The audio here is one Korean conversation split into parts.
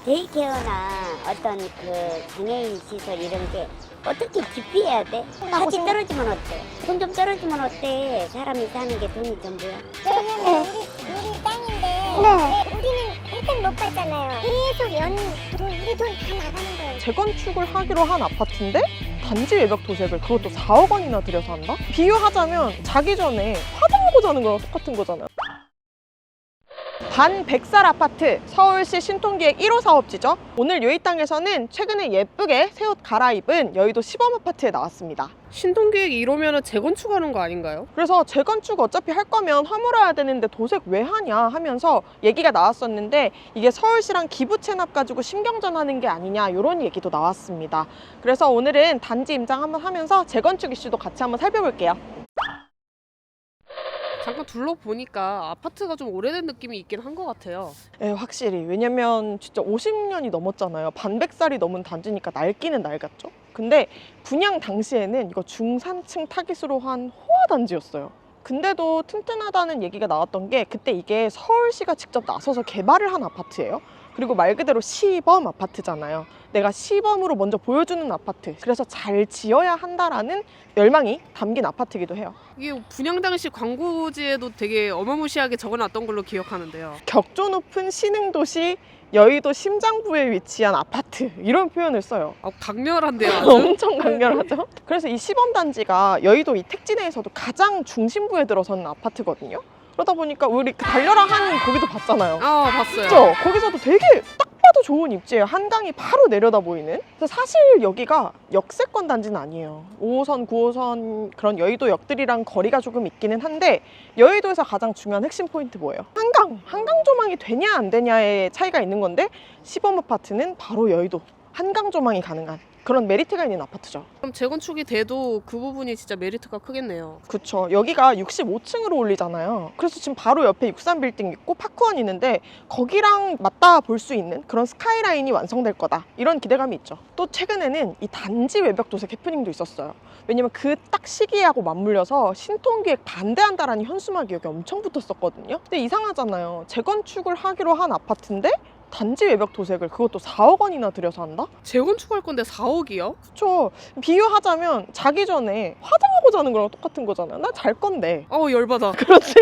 데이케어나 어떤 그 장애인 시설 이런 게 어떻게 기피해야 돼? 같이 떨어지면 어때? 돈 좀 떨어지면 어때? 사람이 사는 게 돈이 전부야. 그러면 우리 땅인데 우리는 일단 못 받잖아요. 계속 우리 돈 다 나가는 거예요. 재건축을 하기로 한 아파트인데 단지 외벽 도색을 그것도 4억 원이나 들여서 한다? 비유하자면 자기 전에 화장하고 자는 거랑 똑같은 거잖아요. 반 100살 아파트, 서울시 신통기획 1호 사업지죠. 오늘 이 땅에서는 최근에 예쁘게 새 옷 갈아입은 여의도 시범 아파트에 나왔습니다. 신통기획 이러면 재건축하는 거 아닌가요? 그래서 재건축 어차피 할 거면 허물어야 되는데 도색 왜 하냐 하면서 얘기가 나왔었는데 이게 서울시랑 기부 체납 가지고 신경전하는 게 아니냐 이런 얘기도 나왔습니다. 그래서 오늘은 단지 임장 한번 하면서 재건축 이슈도 같이 한번 살펴볼게요. 잠깐 둘러보니까 아파트가 좀 오래된 느낌이 있긴 한 것 같아요. 네, 확실히. 왜냐면 진짜 50년이 넘었잖아요. 반백살이 넘은 단지니까 낡기는 낡았죠. 근데 분양 당시에는 이거 중산층 타깃으로 한 호화 단지였어요. 근데도 튼튼하다는 얘기가 나왔던 게 그때 이게 서울시가 직접 나서서 개발을 한 아파트예요. 그리고 말 그대로 시범 아파트잖아요. 내가 시범으로 먼저 보여주는 아파트. 그래서 잘 지어야 한다라는 열망이 담긴 아파트이기도 해요. 이게 분양 당시 광고지에도 되게 어마무시하게 적어놨던 걸로 기억하는데요. 격조 높은 신흥도시 여의도 심장부에 위치한 아파트 이런 표현을 써요. 강렬한데요. 아주? 엄청 강렬하죠? 그래서 이 시범단지가 여의도 이 택지 내에서도 가장 중심부에 들어서는 아파트거든요. 그러다 보니까 우리 그 달려라 한 거기도 봤잖아요. 봤어요. 그렇죠? 거기서도 되게 딱 봐도 좋은 입지예요. 한강이 바로 내려다 보이는. 그래서 사실 여기가 역세권 단지는 아니에요. 5호선, 9호선 그런 여의도역들이랑 거리가 조금 있기는 한데 여의도에서 가장 중요한 핵심 포인트 뭐예요? 한강 조망이 되냐 안 되냐의 차이가 있는 건데 시범 아파트는 바로 여의도 한강 조망이 가능한 그런 메리트가 있는 아파트죠. 그럼 재건축이 돼도 그 부분이 진짜 메리트가 크겠네요. 그쵸. 여기가 65층으로 올리잖아요. 그래서 지금 바로 옆에 63빌딩 있고 파크원 있는데 거기랑 맞닿아 볼 수 있는 그런 스카이라인이 완성될 거다. 이런 기대감이 있죠. 또 최근에는 이 단지 외벽 도색 해프닝도 있었어요. 왜냐면 그 딱 시기하고 맞물려서 신통기획 반대한다라는 현수막이 여기 엄청 붙었었거든요. 근데 이상하잖아요. 재건축을 하기로 한 아파트인데 단지 외벽 도색을 그것도 4억 원이나 들여서 한다? 재건축할 건데 4억이요? 그쵸. 비유하자면 자기 전에 화장하고 자는 거랑 똑같은 거잖아요. 나 잘 건데. 열받아. 그렇지.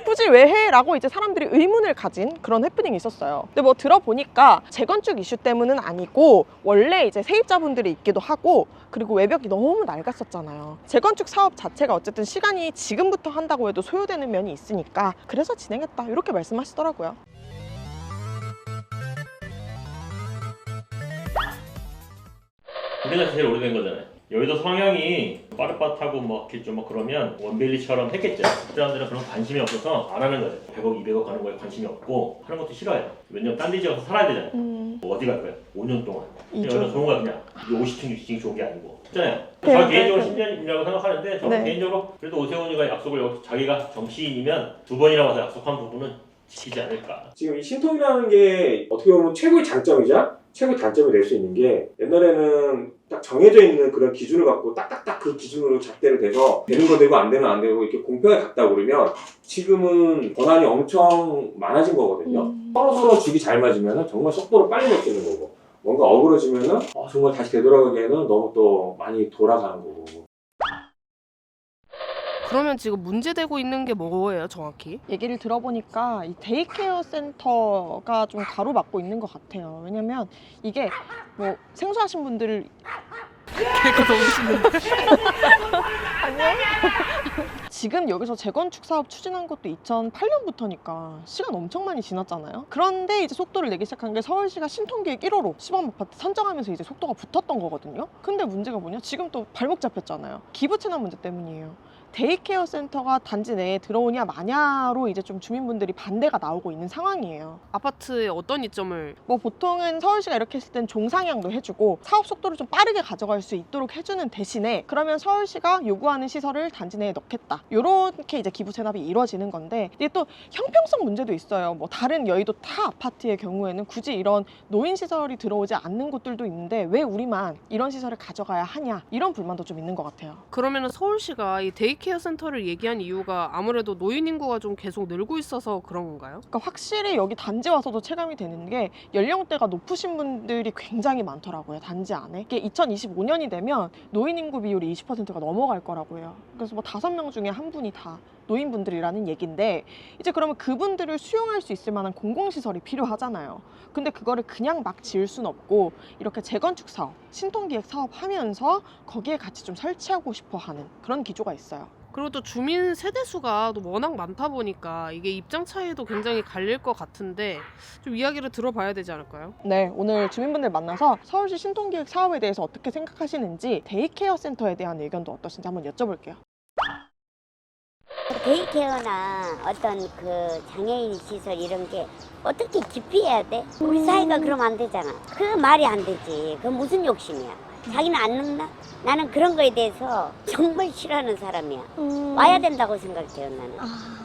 굳이 왜 해? 라고 이제 사람들이 의문을 가진 그런 해프닝이 있었어요. 근데 뭐 들어보니까 재건축 이슈 때문은 아니고 원래 이제 세입자분들이 있기도 하고 그리고 외벽이 너무 낡았었잖아요. 재건축 사업 자체가 어쨌든 시간이 지금부터 한다고 해도 소요되는 면이 있으니까 그래서 진행했다. 이렇게 말씀하시더라고요. 우리가 제일 오래된 거잖아요. 여의도 성향이 빠릇빠릇하고 뭐 길좀 뭐 그러면 원빌리처럼 했겠죠. 그 사람들은 그런 관심이 없어서 안 하는 거죠. 100억, 200억 가는 거에 관심이 없고 하는 것도 싫어해요. 왜냐면 딴 데 지어서 살아야 되잖아요. 뭐 어디 갈 거예요? 5년 동안. 여기가 좋은 거야 그냥. 이게 50층, 60층이 좋은 게 아니고. 있잖아요. 저 개인적으로 10년이라고 생각하는데 저는 개인적으로 그래도 오세훈이가 약속을 자기가 정치인이면 2번이나 와서 약속한 부분은 지키지 않을까. 지금 이 신통이라는 게 어떻게 보면 최고의 장점이자 최고의 단점이 될 수 있는 게 옛날에는 딱 정해져 있는 그런 기준을 갖고 딱딱딱 그 기준으로 잣대를 대서 되는 거 되고 안 되면 안 되고 이렇게 공평하게 갔다 그러면 지금은 권한이 엄청 많아진 거거든요. 서로 죽이 잘 맞으면 정말 속도로 빨리 바뀌는 거고 뭔가 어그러지면은 정말 다시 되돌아가기에는 너무 또 많이 돌아가는 거고. 그러면 지금 문제되고 있는 게 뭐예요, 정확히? 얘기를 들어보니까 이 데이케어 센터가 좀 가로막고 있는 것 같아요. 왜냐면 이게 뭐 생소하신 분들 걔가 너무 싫은데. 안녕? 지금 여기서 재건축 사업 추진한 것도 2008년부터니까 시간 엄청 많이 지났잖아요. 그런데 이제 속도를 내기 시작한 게 서울시가 신통기획 1호로 시범 아파트 선정하면서 이제 속도가 붙었던 거거든요. 근데 문제가 뭐냐? 지금 또 발목 잡혔잖아요. 기부 체납 문제 때문이에요. 데이케어 센터가 단지 내에 들어오냐 마냐로 이제 좀 주민분들이 반대가 나오고 있는 상황이에요. 아파트의 어떤 이점을? 뭐 보통은 서울시가 이렇게 했을 땐 종상향도 해주고 사업 속도를 좀 빠르게 가져갈 수 있도록 해주는 대신에 그러면 서울시가 요구하는 시설을 단지 내에 넣겠다. 요렇게 이제 기부 체납이 이루어지는 건데 이게 또 형평성 문제도 있어요. 뭐 다른 여의도 타 아파트의 경우에는 굳이 이런 노인 시설이 들어오지 않는 곳들도 있는데 왜 우리만 이런 시설을 가져가야 하냐 이런 불만도 좀 있는 것 같아요. 그러면 서울시가 이 데이케어 데이케어 센터를 얘기한 이유가 아무래도 노인 인구가 좀 계속 늘고 있어서 그런 건가요? 그러니까 확실히 여기 단지 와서도 체감이 되는 게 연령대가 높으신 분들이 굉장히 많더라고요. 단지 안에. 이게 2025년이 되면 노인 인구 비율이 20%가 넘어갈 거라고 해요. 그래서 뭐 5명 중에 한 분이 다 노인분들이라는 얘기인데, 이제 그러면 그분들을 수용할 수 있을 만한 공공시설이 필요하잖아요. 근데 그거를 그냥 막 지을 순 없고 이렇게 재건축 사업, 신통기획 사업 하면서 거기에 같이 좀 설치하고 싶어 하는 그런 기조가 있어요. 그리고 또 주민 세대수가 또 워낙 많다 보니까 이게 입장 차이도 굉장히 갈릴 것 같은데 좀 이야기를 들어봐야 되지 않을까요? 네, 오늘 주민분들 만나서 서울시 신통기획 사업에 대해서 어떻게 생각하시는지, 데이케어 센터에 대한 의견도 어떠신지 한번 여쭤볼게요. 데이케어나 어떤 그 장애인 시설 이런 게 어떻게 깊이 해야 돼? 우리 사회가 그러면 안 되잖아. 그 말이 안 되지. 그건 무슨 욕심이야. 자기는 안 늙나? 나는 그런 거에 대해서 정말 싫어하는 사람이야. 와야 된다고 생각해요, 나는.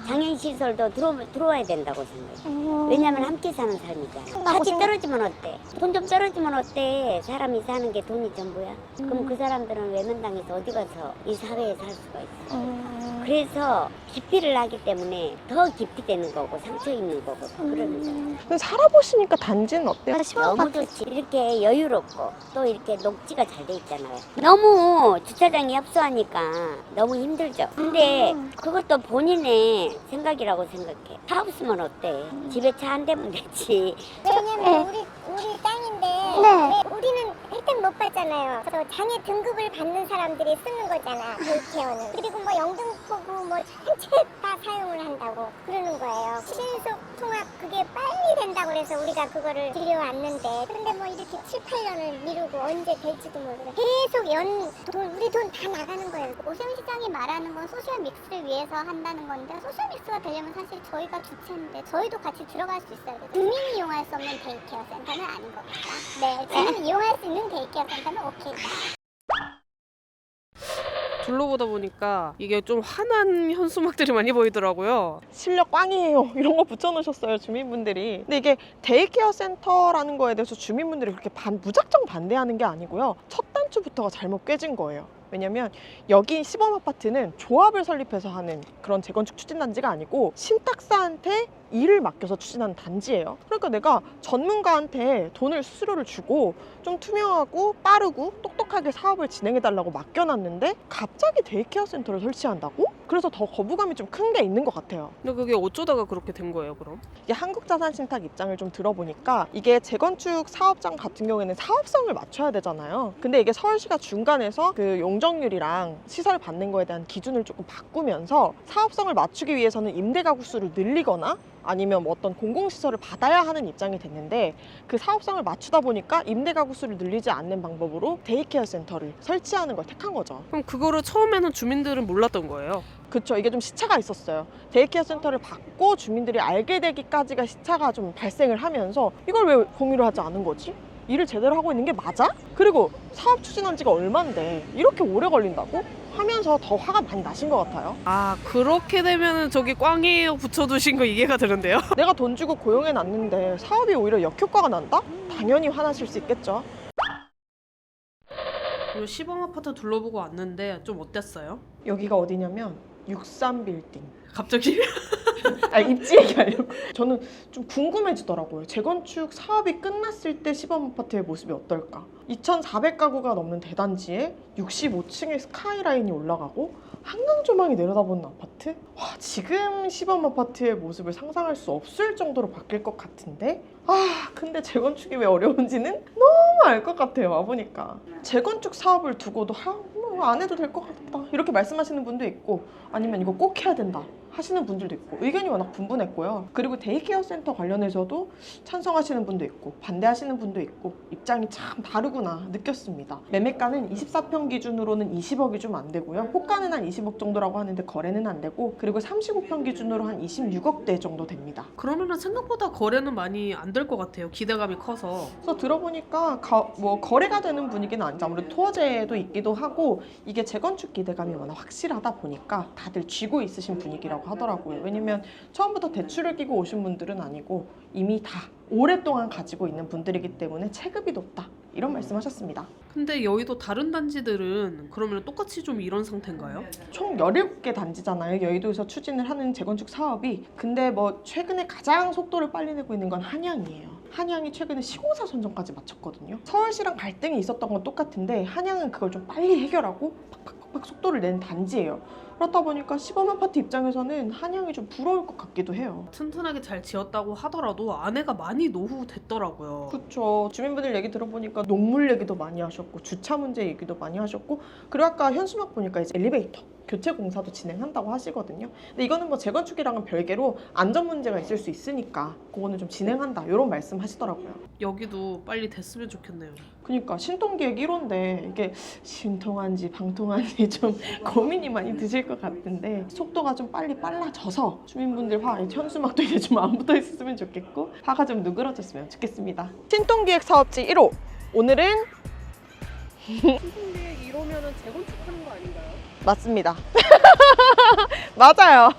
장애인 시설도 들어와야 된다고 생각해. 왜냐면 함께 사는 삶이잖아. 같이 떨어지면 어때? 돈 좀 떨어지면 어때? 사람이 사는 게 돈이 전부야? 그럼 그 사람들은 외면당해서 어디 가서 이 사회에 살 수가 있어? 그래서 깊이를 하기 때문에 더 깊이 되는 거고 상처 있는 거고 그러는 거야. 근데 살아보시니까 단지는 어때요? 너무 좋지. 이렇게 여유롭고 또 이렇게 녹지가 잘 돼 있잖아요. 너무 주차장이 협소하니까 너무 힘들죠. 근데 그것도 본인의 생각이라고 생각해. 차 없으면 어때? 집에 차 안 대면 되지. 왜냐면 우리 땅인데 우리는 혜택 못 받잖아요. 그래서 장애 등급을 받는 사람들이 쓰는 거잖아. 데이케어는. 그리고 뭐 영등포구 뭐 전체 다 사용을 한다고 그러는 거예요. 신속 통합 그게 빨리 된다고 그래서 우리가 그거를 들여왔는데, 그런데 뭐 이렇게 7, 8년을 미루고 언제 될지도 모르고 계속 우리 돈 다 나가는 거예요. 오세훈시장이 말하는 건 소셜 믹스를 위해서 한다는 건데, 소셜 믹스가 되려면 사실 저희가 주체인데 저희도 같이 들어갈 수 있어야 돼요. 주민이 이용할 수 없는 데이케어 센터는 아닌 겁니다. 네, 주민이 이용할 수 있는 데이케어 센터는 오케이다. 둘러보다 보니까 이게 좀 환한 현수막들이 많이 보이더라고요. 실력 꽝이에요. 이런 거 붙여놓으셨어요, 주민분들이. 근데 이게 데이케어 센터라는 거에 대해서 주민분들이 그렇게 무작정 반대하는 게 아니고요. 첫 단추부터가 잘못 꿰진 거예요. 왜냐면 여기 시범아파트는 조합을 설립해서 하는 그런 재건축 추진단지가 아니고 신탁사한테 일을 맡겨서 추진하는 단지예요. 그러니까 내가 전문가한테 돈을 수수료를 주고 좀 투명하고 빠르고 똑똑하게 사업을 진행해달라고 맡겨놨는데 갑자기 데이케어 센터를 설치한다고? 그래서 더 거부감이 좀 큰 게 있는 것 같아요. 근데 그게 어쩌다가 그렇게 된 거예요, 그럼? 이게 한국자산신탁 입장을 좀 들어보니까 이게 재건축 사업장 같은 경우에는 사업성을 맞춰야 되잖아요. 근데 이게 서울시가 중간에서 그 용적률이랑 시설 받는 거에 대한 기준을 조금 바꾸면서 사업성을 맞추기 위해서는 임대가구 수를 늘리거나 아니면 뭐 어떤 공공시설을 받아야 하는 입장이 됐는데, 그 사업성을 맞추다 보니까 임대가구 수를 늘리지 않는 방법으로 데이케어 센터를 설치하는 걸 택한 거죠. 그럼 그거를 처음에는 주민들은 몰랐던 거예요? 그쵸, 이게 좀 시차가 있었어요. 데이케어 센터를 받고 주민들이 알게 되기까지가 시차가 좀 발생을 하면서 이걸 왜 공유를 하지 않은 거지? 일을 제대로 하고 있는 게 맞아? 그리고 사업 추진한 지가 얼만데 이렇게 오래 걸린다고? 하면서 더 화가 많이 나신 것 같아요. 아, 그렇게 되면은 저기 꽝이에요 붙여두신 거 이해가 되는데요? 내가 돈 주고 고용해놨는데 사업이 오히려 역효과가 난다? 당연히 화나실 수 있겠죠. 그리고 시범 아파트 둘러보고 왔는데 좀 어땠어요? 여기가 어디냐면 63빌딩. 갑자기? 입지 얘기하려고. 저는 좀 궁금해지더라고요. 재건축 사업이 끝났을 때 시범아파트의 모습이 어떨까? 2,400가구가 넘는 대단지에 65층의 스카이라인이 올라가고 한강 조망이 내려다보는 아파트? 와, 지금 시범아파트의 모습을 상상할 수 없을 정도로 바뀔 것 같은데? 근데 재건축이 왜 어려운지는 너무 알 것 같아요, 와보니까. 재건축 사업을 두고도 안 해도 될 것 같다 이렇게 말씀하시는 분도 있고, 아니면 이거 꼭 해야 된다 하시는 분들도 있고, 의견이 워낙 분분했고요. 그리고 데이케어 센터 관련해서도 찬성하시는 분도 있고 반대하시는 분도 있고 입장이 참 다르구나 느꼈습니다. 매매가는 24평 기준으로는 20억이 좀 안 되고요. 호가는 한 20억 정도라고 하는데 거래는 안 되고, 그리고 35평 기준으로 한 26억대 정도 됩니다. 그러면은 생각보다 거래는 많이 안 될 것 같아요. 기대감이 커서. 그래서 들어보니까 거래가 되는 분위기는 아니죠. 아무래도 토어제도 있기도 하고 이게 재건축 기대감이 워낙 확실하다 보니까 다들 쥐고 있으신 분위기라고 하더라고요. 왜냐면 처음부터 대출을 끼고 오신 분들은 아니고 이미 다 오랫동안 가지고 있는 분들이기 때문에 체급이 높다 이런 말씀하셨습니다. 근데 여의도 다른 단지들은 그러면 똑같이 좀 이런 상태인가요? 총 17개 단지잖아요. 여의도에서 추진을 하는 재건축 사업이. 근데 뭐 최근에 가장 속도를 빨리 내고 있는 건 한양이에요. 한양이 최근에 시공사 선정까지 마쳤거든요. 서울시랑 갈등이 있었던 건 똑같은데 한양은 그걸 좀 빨리 해결하고 팍팍팍 속도를 낸 단지예요. 그렇다 보니까 시범 아파트 입장에서는 한양이 좀 부러울 것 같기도 해요. 튼튼하게 잘 지었다고 하더라도 안에가 많이 노후됐더라고요. 그렇죠. 주민분들 얘기 들어보니까 녹물 얘기도 많이 하셨고 주차 문제 얘기도 많이 하셨고, 그리고 아까 현수막 보니까 이제 엘리베이터 교체 공사도 진행한다고 하시거든요. 근데 이거는 뭐 재건축이랑은 별개로 안전 문제가 있을 수 있으니까 그거는 좀 진행한다 이런 말씀 하시더라고요. 여기도 빨리 됐으면 좋겠네요. 그러니까 신통기획 1호인데 이게 신통한지 방통한지 좀 고민이 많이 드실 것 같은데 속도가 좀 빨리 빨라져서 주민분들 현수막도 이제 좀 안 붙어 있었으면 좋겠고 화가 좀 누그러졌으면 좋겠습니다. 신통기획 사업지 1호 오늘은 신통기획 이러면은 재건축하는 거 아닌가요? 맞습니다. 맞아요.